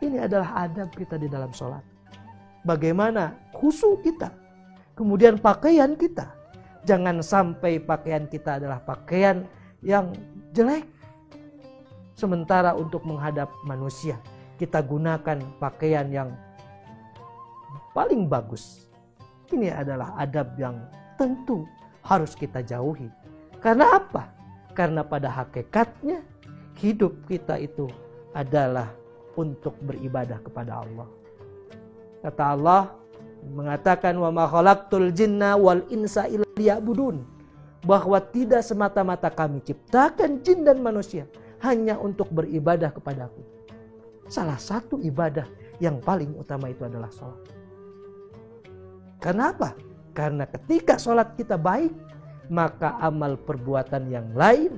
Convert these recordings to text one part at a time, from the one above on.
Ini adalah adab kita di dalam sholat. Bagaimana khusyuk kita, kemudian pakaian kita. Jangan sampai pakaian kita adalah pakaian yang jelek. Sementara untuk menghadap manusia, kita gunakan pakaian yang paling bagus. Ini adalah adab yang tentu harus kita jauhi. Karena apa? Karena pada hakikatnya hidup kita itu adalah untuk beribadah kepada Allah. Kata Allah mengatakan, wa ma khalaqtul jinna wal insa illa liya'budun, bahwa tidak semata-mata kami ciptakan jin dan manusia hanya untuk beribadah kepadaku. Salah satu ibadah yang paling utama itu adalah sholat. Kenapa? Karena ketika sholat kita baik, maka amal perbuatan yang lain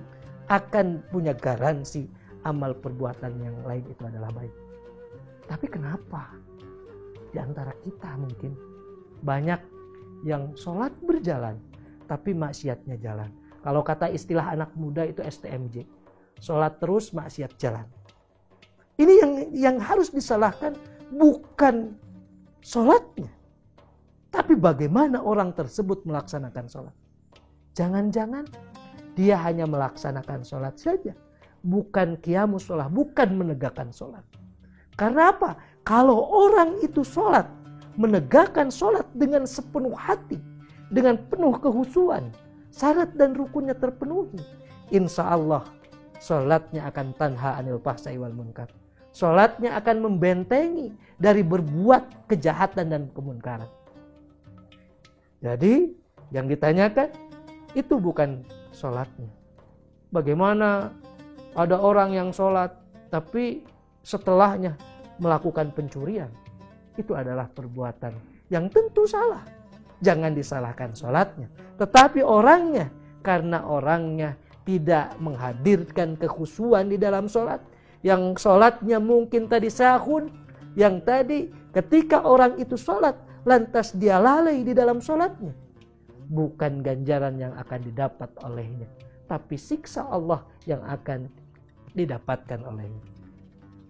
akan punya garansi amal perbuatan yang lain itu adalah baik. Tapi kenapa di antara kita mungkin banyak yang sholat berjalan tapi maksiatnya jalan? Kalau kata istilah anak muda itu STMJ, sholat terus maksiat jalan. Ini yang harus disalahkan bukan sholatnya, tapi bagaimana orang tersebut melaksanakan sholat. Jangan-jangan dia hanya melaksanakan sholat saja, bukan qiyamus sholat, bukan menegakkan sholat. Karena apa? Kalau orang itu sholat, menegakkan sholat dengan sepenuh hati, dengan penuh kehusuan, syarat dan rukunnya terpenuhi, insya Allah sholatnya akan tanha anil fahsai wal munkar. Sholatnya akan membentengi dari berbuat kejahatan dan kemunkaran. Jadi yang ditanyakan itu bukan sholatnya. Bagaimana ada orang yang sholat tapi setelahnya melakukan pencurian? Itu adalah perbuatan yang tentu salah. Jangan disalahkan sholatnya, tetapi orangnya, karena orangnya tidak menghadirkan kekhusyuan di dalam sholat. Yang sholatnya mungkin tadi sahun, yang tadi ketika orang itu sholat lantas dia lalai di dalam sholatnya, bukan ganjaran yang akan didapat olehnya, tapi siksa Allah yang akan didapatkan olehnya.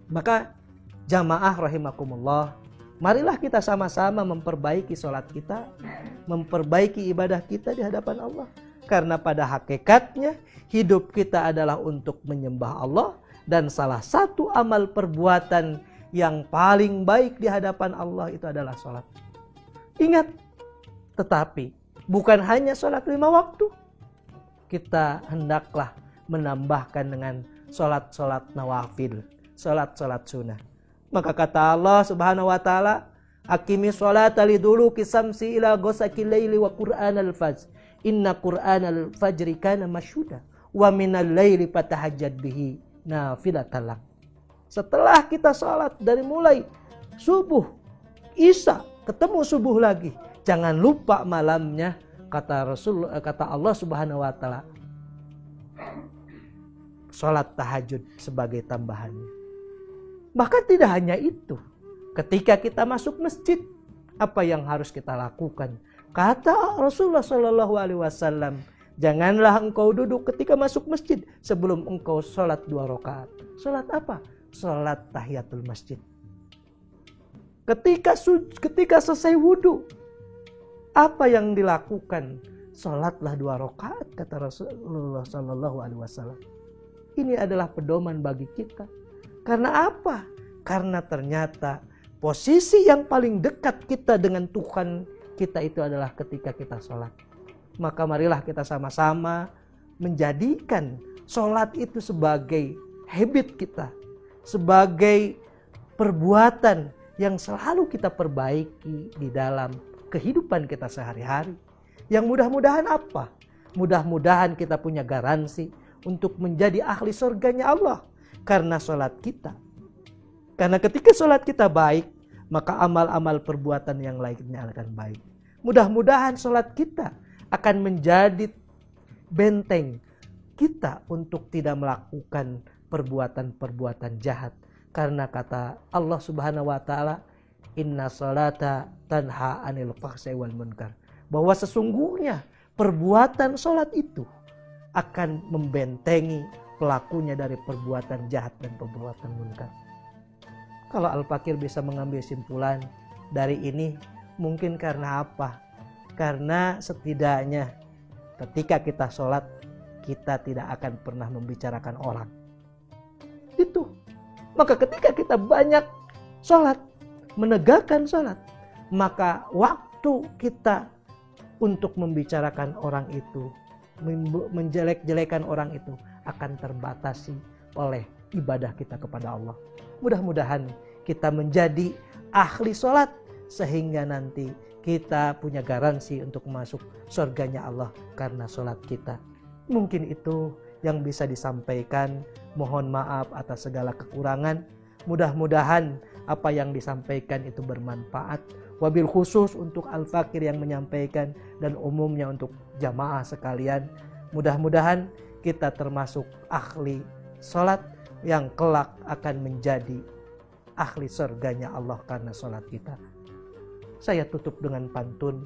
Maka jamaah rahimakumullah, marilah kita sama-sama memperbaiki sholat kita, memperbaiki ibadah kita di hadapan Allah. Karena pada hakikatnya hidup kita adalah untuk menyembah Allah, dan salah satu amal perbuatan yang paling baik di hadapan Allah itu adalah sholat. Ingat, tetapi bukan hanya sholat 5 waktu. Kita hendaklah menambahkan dengan sholat-sholat nawafil, sholat-sholat sunnah. Maka kata Allah subhanahu wa ta'ala, Aqimi sholata liduluki samsi ila ghasaqil laili wa qur'anal fajr. Inna qur'anal fajri kana masyhuda wa minal laili fatahajjad bihi nafilatan lak. Setelah kita salat dari mulai subuh, isya, ketemu subuh lagi, jangan lupa malamnya, kata Allah Subhanahu wa taala, salat tahajud sebagai tambahannya. Bahkan tidak hanya itu, ketika kita masuk masjid, apa yang harus kita lakukan? Kata Rasulullah Shallallahu Alaihi Wasallam, janganlah engkau duduk ketika masuk masjid sebelum engkau sholat 2 rakaat. Sholat apa? Sholat tahiyatul masjid. Ketika selesai wudhu, apa yang dilakukan? Sholatlah 2 rakaat, kata Rasulullah Shallallahu Alaihi Wasallam. Ini adalah pedoman bagi kita. Karena apa? Karena ternyata posisi yang paling dekat kita dengan Tuhan kita itu adalah ketika kita sholat. Maka marilah kita sama-sama menjadikan sholat itu sebagai habit kita, sebagai perbuatan yang selalu kita perbaiki di dalam kehidupan kita sehari-hari. Yang mudah-mudahan apa? Mudah-mudahan kita punya garansi untuk menjadi ahli surganya Allah karena sholat kita. Karena ketika sholat kita baik, maka amal-amal perbuatan yang lainnya akan baik. Mudah-mudahan sholat kita akan menjadi benteng kita untuk tidak melakukan perbuatan-perbuatan jahat. Karena kata Allah Subhanahu wa taala, inna sholata tanha anil fahsai wal munkar. Bahwa sesungguhnya perbuatan sholat itu akan membentengi pelakunya dari perbuatan jahat dan perbuatan munkar. Kalau Al-Fakir bisa mengambil simpulan dari ini, mungkin karena apa? Karena setidaknya ketika kita sholat, kita tidak akan pernah membicarakan orang. Itu. Maka ketika kita banyak sholat, menegakkan sholat, maka waktu kita untuk membicarakan orang itu, menjelek-jelekan orang itu akan terbatasi oleh ibadah kita kepada Allah. Mudah-mudahan kita menjadi ahli sholat sehingga nanti kita punya garansi untuk masuk surganya Allah karena sholat kita. Mungkin itu yang bisa disampaikan. Mohon maaf atas segala kekurangan. Mudah-mudahan apa yang disampaikan itu bermanfaat. Wabil khusus untuk Al-Fakir yang menyampaikan dan umumnya untuk jamaah sekalian. Mudah-mudahan kita termasuk ahli sholat yang kelak akan menjadi ahli surganya Allah karena sholat kita. Saya tutup dengan pantun.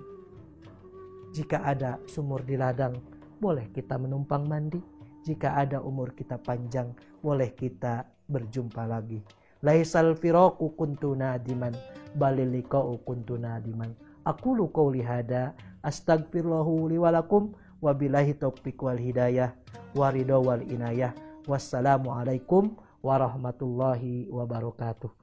Jika ada sumur di ladang, boleh kita menumpang mandi. Jika ada umur kita panjang, boleh kita berjumpa lagi. Laisal firaqu kuntu nadiman, balil liqa'u kuntu nadiman. Aqulu qouli hada, astaghfirullahu li wa lakum, wabillahi taufiq wal hidayah, waridha wal inayah. Wassalamu alaikum warahmatullahi wabarakatuh.